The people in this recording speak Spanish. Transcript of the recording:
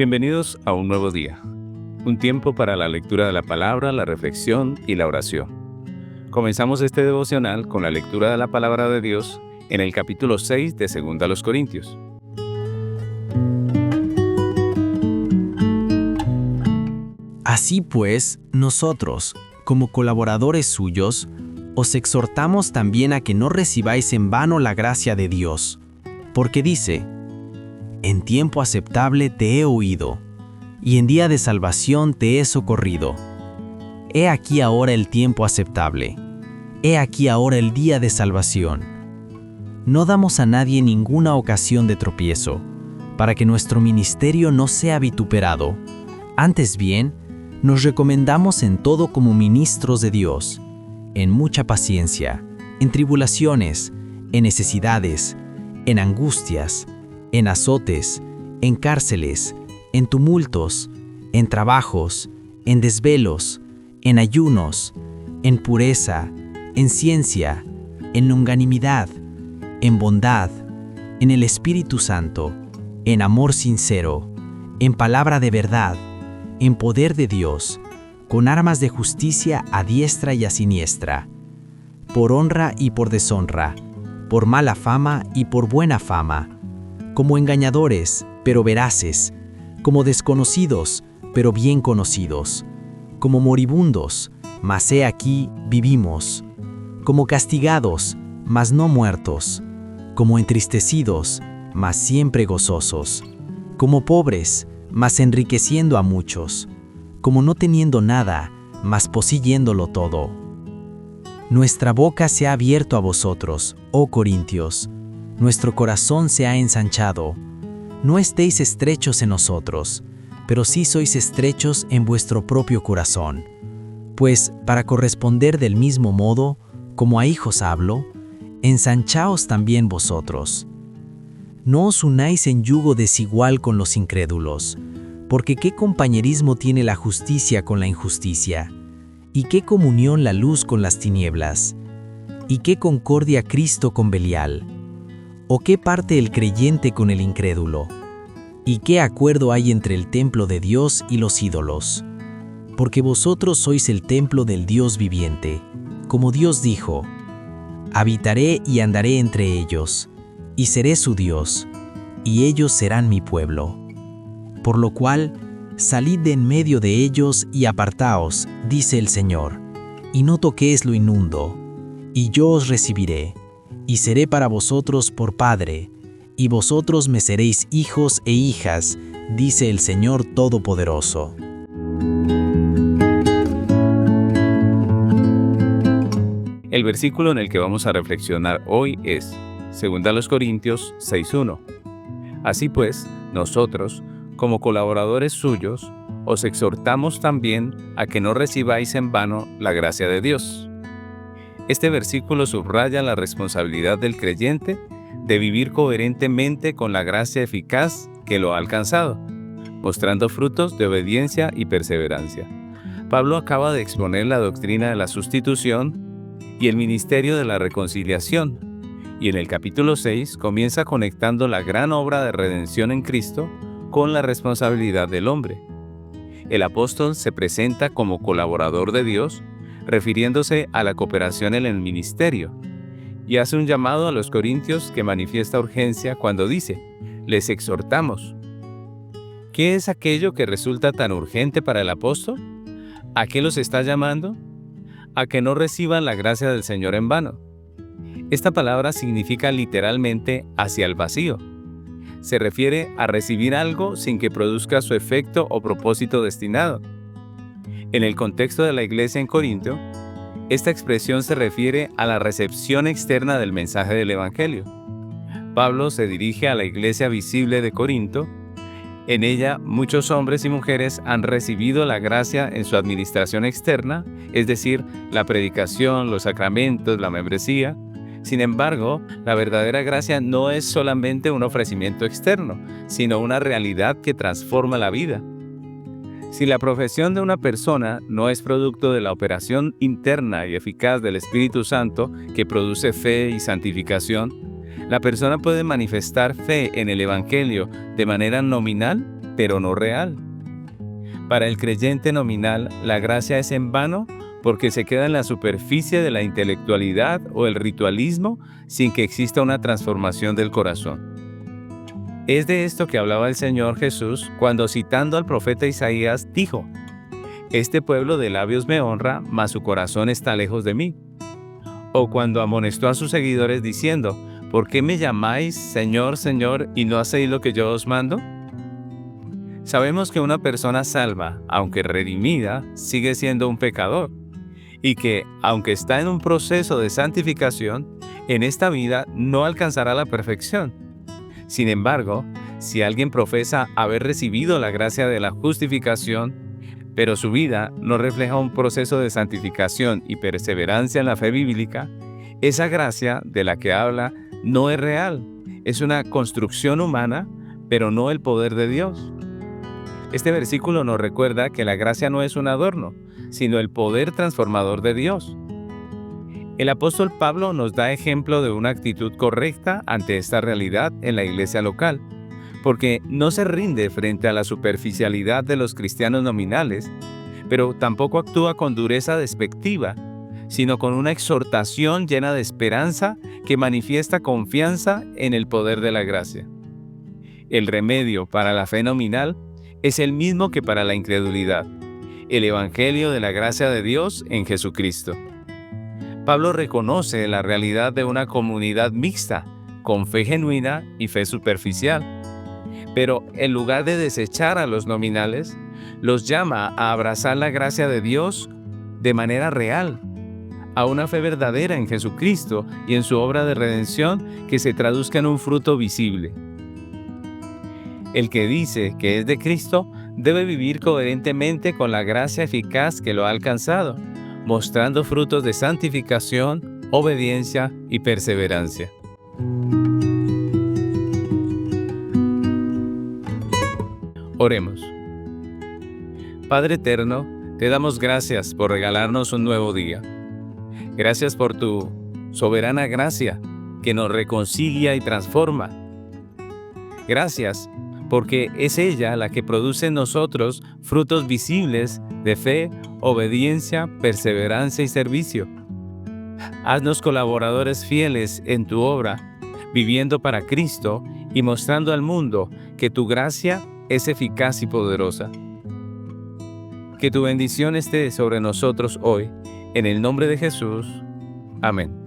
Bienvenidos a un nuevo día, un tiempo para la lectura de la palabra, la reflexión y la oración. Comenzamos este devocional con la lectura de la palabra de Dios en el capítulo 6 de 2 Corintios. Así pues, nosotros, como colaboradores suyos, os exhortamos también a que no recibáis en vano la gracia de Dios, porque dice: en tiempo aceptable te he oído, y en día de salvación te he socorrido. He aquí ahora el tiempo aceptable, he aquí ahora el día de salvación. No damos a nadie ninguna ocasión de tropiezo, para que nuestro ministerio no sea vituperado. Antes bien, nos recomendamos en todo como ministros de Dios, en mucha paciencia, en tribulaciones, en necesidades, en angustias, en azotes, en cárceles, en tumultos, en trabajos, en desvelos, en ayunos, en pureza, en ciencia, en longanimidad, en bondad, en el Espíritu Santo, en amor sincero, en palabra de verdad, en poder de Dios, con armas de justicia a diestra y a siniestra, por honra y por deshonra, por mala fama y por buena fama, como engañadores, pero veraces, como desconocidos, pero bien conocidos, como moribundos, mas he aquí vivimos, como castigados, mas no muertos, como entristecidos, mas siempre gozosos, como pobres, mas enriqueciendo a muchos, como no teniendo nada, mas poseyéndolo todo. Nuestra boca se ha abierto a vosotros, oh Corintios, nuestro corazón se ha ensanchado. No estéis estrechos en nosotros, pero sí sois estrechos en vuestro propio corazón. Pues, para corresponder del mismo modo, como a hijos hablo, ensanchaos también vosotros. No os unáis en yugo desigual con los incrédulos, porque ¿qué compañerismo tiene la justicia con la injusticia? ¿Y qué comunión la luz con las tinieblas? ¿Y qué concordia Cristo con Belial? ¿O qué parte el creyente con el incrédulo? ¿Y qué acuerdo hay entre el templo de Dios y los ídolos? Porque vosotros sois el templo del Dios viviente, como Dios dijo: habitaré y andaré entre ellos, y seré su Dios, y ellos serán mi pueblo. Por lo cual, salid de en medio de ellos y apartaos, dice el Señor, y no toquéis lo inmundo, y yo os recibiré, y seré para vosotros por Padre, y vosotros me seréis hijos e hijas, dice el Señor Todopoderoso. El versículo en el que vamos a reflexionar hoy es 2 Corintios 6:1. Así pues, nosotros, como colaboradores suyos, os exhortamos también a que no recibáis en vano la gracia de Dios. Este versículo subraya la responsabilidad del creyente de vivir coherentemente con la gracia eficaz que lo ha alcanzado, mostrando frutos de obediencia y perseverancia. Pablo acaba de exponer la doctrina de la sustitución y el ministerio de la reconciliación, y en el capítulo 6 comienza conectando la gran obra de redención en Cristo con la responsabilidad del hombre. El apóstol se presenta como colaborador de Dios, refiriéndose a la cooperación en el ministerio, y hace un llamado a los corintios que manifiesta urgencia cuando dice: les exhortamos. ¿Qué es aquello que resulta tan urgente para el apóstol? ¿A qué los está llamando? A que no reciban la gracia del Señor en vano. Esta palabra significa literalmente hacia el vacío. Se refiere a recibir algo sin que produzca su efecto o propósito destinado. En el contexto de la iglesia en Corinto, esta expresión se refiere a la recepción externa del mensaje del Evangelio. Pablo se dirige a la iglesia visible de Corinto. En ella, muchos hombres y mujeres han recibido la gracia en su administración externa, es decir, la predicación, los sacramentos, la membresía. Sin embargo, la verdadera gracia no es solamente un ofrecimiento externo, sino una realidad que transforma la vida. Si la profesión de una persona no es producto de la operación interna y eficaz del Espíritu Santo que produce fe y santificación, la persona puede manifestar fe en el Evangelio de manera nominal pero no real. Para el creyente nominal, la gracia es en vano porque se queda en la superficie de la intelectualidad o el ritualismo sin que exista una transformación del corazón. Es de esto que hablaba el Señor Jesús cuando, citando al profeta Isaías, dijo: «Este pueblo de labios me honra, mas su corazón está lejos de mí». O cuando amonestó a sus seguidores diciendo: «¿Por qué me llamáis Señor, Señor, y no hacéis lo que yo os mando?». Sabemos que una persona salva, aunque redimida, sigue siendo un pecador, y que, aunque está en un proceso de santificación, en esta vida no alcanzará la perfección. Sin embargo, si alguien profesa haber recibido la gracia de la justificación, pero su vida no refleja un proceso de santificación y perseverancia en la fe bíblica, esa gracia de la que habla no es real, es una construcción humana, pero no el poder de Dios. Este versículo nos recuerda que la gracia no es un adorno, sino el poder transformador de Dios. El apóstol Pablo nos da ejemplo de una actitud correcta ante esta realidad en la iglesia local, porque no se rinde frente a la superficialidad de los cristianos nominales, pero tampoco actúa con dureza despectiva, sino con una exhortación llena de esperanza que manifiesta confianza en el poder de la gracia. El remedio para la fe nominal es el mismo que para la incredulidad: el Evangelio de la gracia de Dios en Jesucristo. Pablo reconoce la realidad de una comunidad mixta, con fe genuina y fe superficial. Pero en lugar de desechar a los nominales, los llama a abrazar la gracia de Dios de manera real, a una fe verdadera en Jesucristo y en su obra de redención que se traduzca en un fruto visible. El que dice que es de Cristo debe vivir coherentemente con la gracia eficaz que lo ha alcanzado, mostrando frutos de santificación, obediencia y perseverancia. Oremos. Padre eterno, te damos gracias por regalarnos un nuevo día. Gracias por tu soberana gracia que nos reconcilia y transforma. Gracias porque es ella la que produce en nosotros frutos visibles de fe, obediencia, perseverancia y servicio. Haznos colaboradores fieles en tu obra, viviendo para Cristo y mostrando al mundo que tu gracia es eficaz y poderosa. Que tu bendición esté sobre nosotros hoy, en el nombre de Jesús. Amén.